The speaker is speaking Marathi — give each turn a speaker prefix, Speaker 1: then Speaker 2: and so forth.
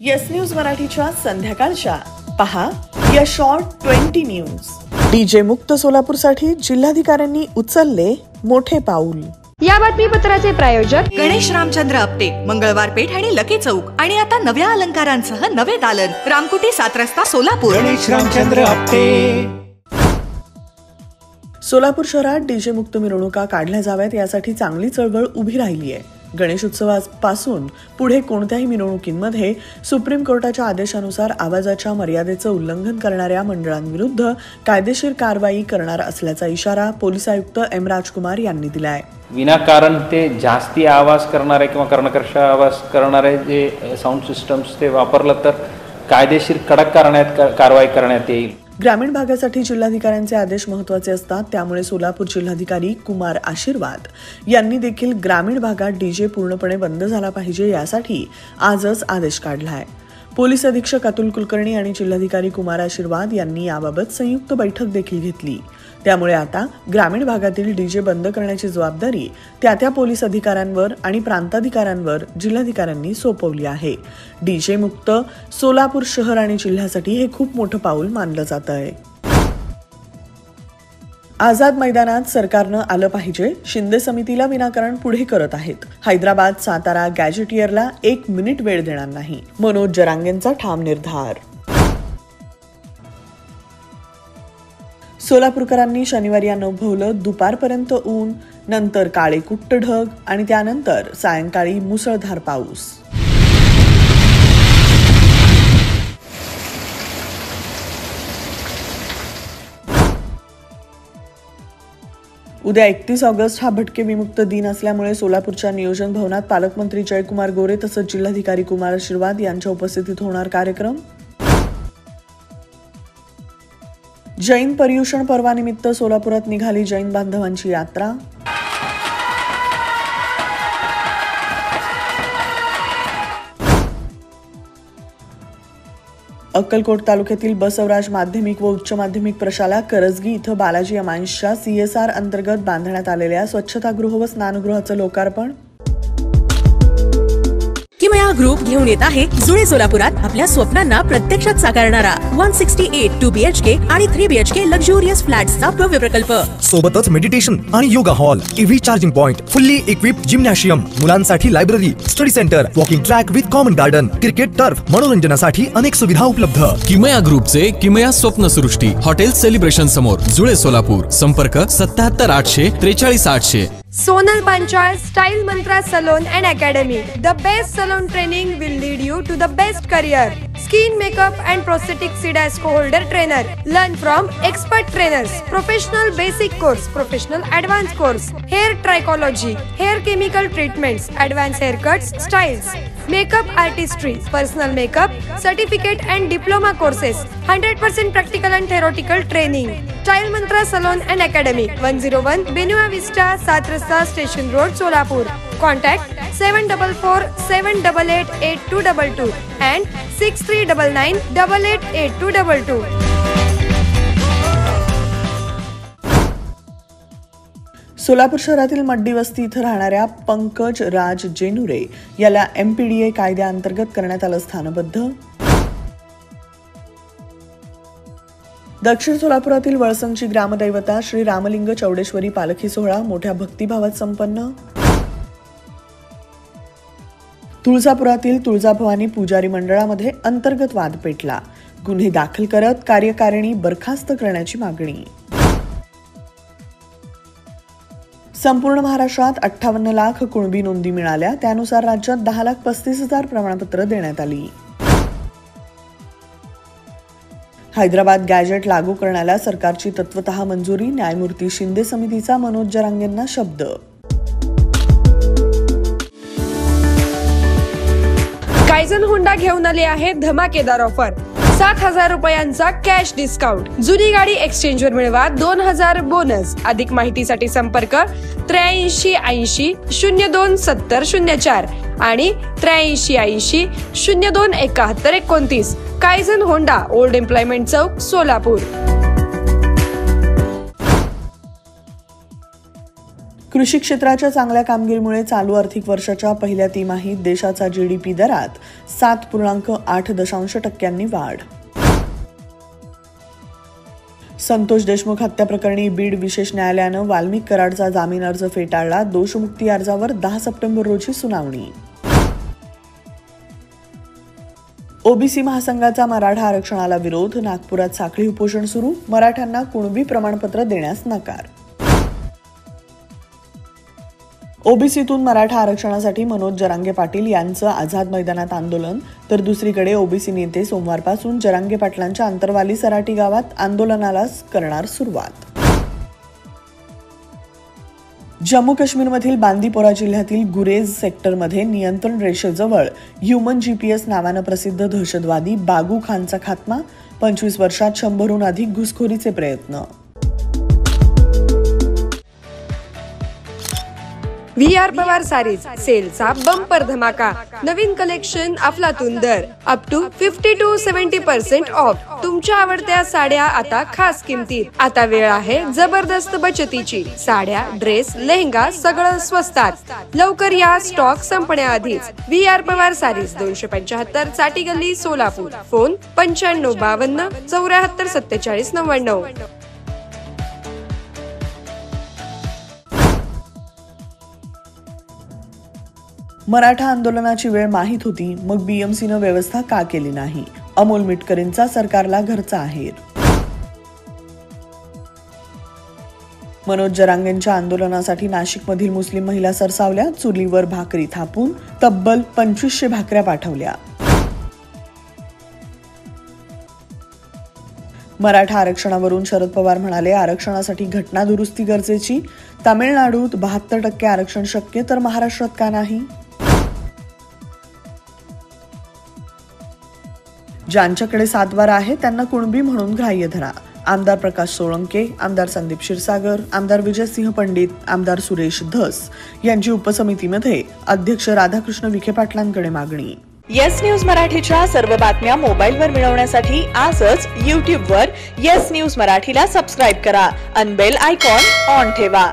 Speaker 1: येस न्यूज मराठीच्या संध्याकाळच्या पहा या शॉर्ट 20 न्यूज। डीजे मुक्त सोलापूरसाठी जिल्हाधिकाऱ्यांनी उचलले मोठे पाऊल।
Speaker 2: या बातमीपत्राचे प्रायोजक
Speaker 3: गणेश रामचंद्र आपटे, मंगळवार पेठ आणि लकी चौक आणि आता नव्या अलंकारांसह नवे दालन, रामकुटी 7 रस्ता सोलापूर।
Speaker 4: गणेश रामचंद्र आपटे।
Speaker 1: सोलापूर शहरात डीजे मुक्त मिरवणुका काढल्या जाव्यात यासाठी चांगली चळवळ उभी राहिली आहे। गणेश उत्सवापासून पुढे कोणत्याही मिरवणुकींमध्ये सुप्रीम कोर्टाच्या आदेशानुसार आवाजाच्या मर्यादेचं उल्लंघन करणाऱ्या मंडळांविरुद्ध कायदेशीर कारवाई करणार असल्याचा इशारा पोलीस आयुक्त एम राजकुमार यांनी दिलाय।
Speaker 5: विनाकारण ते जास्ती आवाज करणारे किंवा कर्णकर्कश आवाज करणारे जे साऊंड सिस्टम्स ते वापरलं तर कायदेशीर कडक कारवाई करण्यात येईल।
Speaker 1: ग्रामीण भागासाठी जिल्हाधिकाऱ्यांचे आदेश महत्त्वाचे असतात, त्यामुळे सोलापूर जिल्हाधिकारी कुमार आशीर्वाद यांनी देखील ग्रामीण भागात डीजे पूर्णपणे बंद झाला पाहिजे यासाठी आजच आदेश काढला आहे। पोलीस अधीक्षक अतुल कुलकर्णी आणि जिल्हाधिकारी कुमार आशीर्वाद यांनी याबाबत संयुक्त बैठक देखील घेतली। त्यामुळे आता ग्रामीण भागातील डीजे बंद करण्याची जबाबदारी त्या पोलीस अधिकाऱ्यांवर आणि प्रांताधिकाऱ्यांवर जिल्हाधिकाऱ्यांनी सोपवली आहे। डीजे मुक्त सोलापूर शहर आणि जिल्ह्यासाठी हे खूप मोठं पाऊल मानलं जात आहे। आझाद मैदानात सरकारनं आलं पाहिजे, शिंदे समितीला विनाकारण पुढे करत आहेत। हैदराबाद सातारा गॅजेटियरला 1 मिनिट वेळ देणार नाही, मनोज जरांगेंचा ठाम निर्धार। सोलापूरकरांनी शनिवारी अनुभवलं दुपारपर्यंत ऊन, नंतर काळे कुट्ट ढग आणि त्यानंतर सायंकाळी मुसळधार पाऊस। उद्या 31 ऑगस्ट हा भटके विमुक्त दिन असल्यामुळे सोलापूरच्या नियोजन भवनात पालकमंत्री जयकुमार गोरे तसंच जिल्हाधिकारी कुमार आशीर्वाद यांच्या उपस्थितीत होणार कार्यक्रम। जैन पर्युषण पर्वानिमित्त सोलापुरात निघाली जैन बांधवांची यात्रा। अक्कलकोट तालुक्यातील बसवराज माध्यमिक व उच्च माध्यमिक प्रशाला करजगी इथं बालाजी अमांशच्या CSR अंतर्गत बांधण्यात आलेल्या स्वच्छतागृह व स्नानगृहाचं लोकार्पण।
Speaker 6: किमया ग्रुप घेऊन येत आहे जुळे सोलापुरात आपल्या स्वप्नांना प्रत्यक्षात साकारणारा 168 2 BHK आणि 3 BHK लक्झुरियस फ्लॅट्सचा भव्य प्रकल्प।
Speaker 7: सोबतच मेडिटेशन आणि yoga hall, EV charging point, fully equipped gymnasium, मुलांसाठी library, study centre, walking track with common garden, cricket turf, मनोरंजनासाठी अनेक सुविधा उपलब्ध।
Speaker 8: किमया ग्रुपचे किमया स्वप्नसृष्टी हॉटेल सेलिब्रेशन समोर जुळे सोलापूर। संपर्क 77 800 43 800।
Speaker 2: Sonal Panchal Style Mantra Salon and Academy. The best salon training will lead you to the best career. Skin makeup and prosthetic CDASCO holder trainer. Learn from expert trainers. Professional basic course, professional advanced course. Hair trichology, hair chemical treatments, advanced haircuts, styles. Makeup artistry, personal makeup, certificate and diploma courses. 100% practical and theoretical training. Style Mantra Salon and Academy. 101 Benua Vista, 7 Rasta Station Road, Solapur. Contact 744 788 8222 and 6399 888222.
Speaker 1: Solapur शहरातील मड्डी वस्ती इथं राहणाऱ्या पंकज राज जेनुरे याला MPDA कायद्याअंतर्गत करण्यात आलं स्थानबद्ध। दक्षिण सोलापुरातील वळसंगची ग्रामदैवता श्री रामलिंग चौडेश्वरी पालखी सोहळा मोठ्या भक्तिभावात संपन्न। तुळजापुरातील तुळजाभवानी पुजारी मंडळामध्ये अंतर्गत वाद पेटला, गुन्हे दाखल करत कार्यकारिणी बरखास्त करण्याची मागणी। संपूर्ण महाराष्ट्रात 58 लाख कुणबी नोंदी मिळाल्या, त्यानुसार राज्यात 10,35,000 प्रमाणपत्र देण्यात आली। हैदराबाद गॅजेट लागू करण्याला सरकारची तत्वतः मंजुरी, न्यायमूर्ती शिंदे समितीचा मनोज जरांगेंना शब्द।
Speaker 2: कायझन होंडा घेऊन आले आहे धमाकेदार ऑफर। 7,000 रुपयांचा कॅश डिस्काउंट। जुनी गाडी एक्सचेंज वर मिळवा 2,000 बोनस। अधिक माहितीसाठी संपर्क 83 80 02 70 04 आणि 83 80 02 71 29। कायझन होंडा, ओल्ड एम्प्लॉयमेंट चौक, सोलापूर।
Speaker 1: कृषी क्षेत्राच्या चांगल्या कामगिरीमुळे चालू आर्थिक वर्षाच्या पहिल्या तिमाहीत देशाचा GDP दरात 7.8% वाढ. संतोष देशमुख हत्या प्रकरणी बीड विशेष न्यायालयानं वाल्मिक कराडचा जामीन अर्ज फेटाळला. दोषमुक्ती अर्जावर 10 सप्टेंबर रोजी सुनावणी. ओबीसी महासंघाचा मराठा आरक्षणाला विरोध. नागपुरात साखळी उपोषण सुरू. मराठ्यांना कुणबी प्रमाणपत्र देण्यास नकार. ओबीसीतून मराठा आरक्षणासाठी मनोज जरांगे पाटील यांचं आझाद मैदानात आंदोलन, तर दुसरीकडे ओबीसी नेते सोमवारपासून जरांगे पाटलांच्या अंतरवाली सराटी गावात आंदोलनाला करणार सुरुवात. जम्मू काश्मीरमधील बांदीपोरा जिल्ह्यातील गुरेज सेक्टरमध्ये नियंत्रण रेषेजवळ ह्युमन GPS नावानं प्रसिद्ध दहशतवादी बागू खानचा खात्मा. 25 वर्षात 100हून अधिक घुसखोरीचे प्रयत्न.
Speaker 2: VR पवार सारीज सेलचा बंपर धमाका. नवीन कलेक्शन, अफलातून दर, अप टू 50 to 70% ऑफ. तुमच्या आवडत्या साड्या आता खास किमतीत. आता वेळ आहे जबरदस्त बचतीची. साड्या, ड्रेस, लेहंगा सगळं स्वस्तात. लवकर या, स्टॉक संपण्याआधीच. VR पवार सारीज 275 चाटी गल्ली, सोलापूर. फोन 9552 74 47 99.
Speaker 1: मराठा आंदोलनाची वेळ माहीत होती, मग BMCनं व्यवस्था का केली नाही? अमोल मिटकरींचा सरकारला घरचा आहेर. मनोज जरांगेंच्या आंदोलनासाठी नाशिकमधील मुस्लिम महिला सरसावल्या. चुलीवर भाकरी थापून तब्बल 2500 भाकऱ्या पाठवल्या. मराठा आरक्षणावरून शरद पवार म्हणाले, आरक्षणासाठी घटना दुरुस्ती गरजेची. तामिळनाडूत 72% आरक्षण शक्य, तर महाराष्ट्रात का नाही? ज्यांच्याकडे 7 वारा आहे त्यांना कुणबी म्हणून ग्राह्य धरा. आमदार प्रकाश सोळंके, आमदार संदीप क्षीरसागर, आमदार विजयसिंह पंडित, आमदार सुरेश धस यांची उपसमितीमध्ये अध्यक्ष राधाकृष्ण विखे पाटलांकडे मागणी.
Speaker 9: येस न्यूज मराठीच्या सर्व बातम्या मोबाईलवर मिळवण्यासाठी आजच YouTubeवर येस न्यूज मराठीला सबस्क्राईब करा आणि बेल आयकॉन ऑन ठेवा.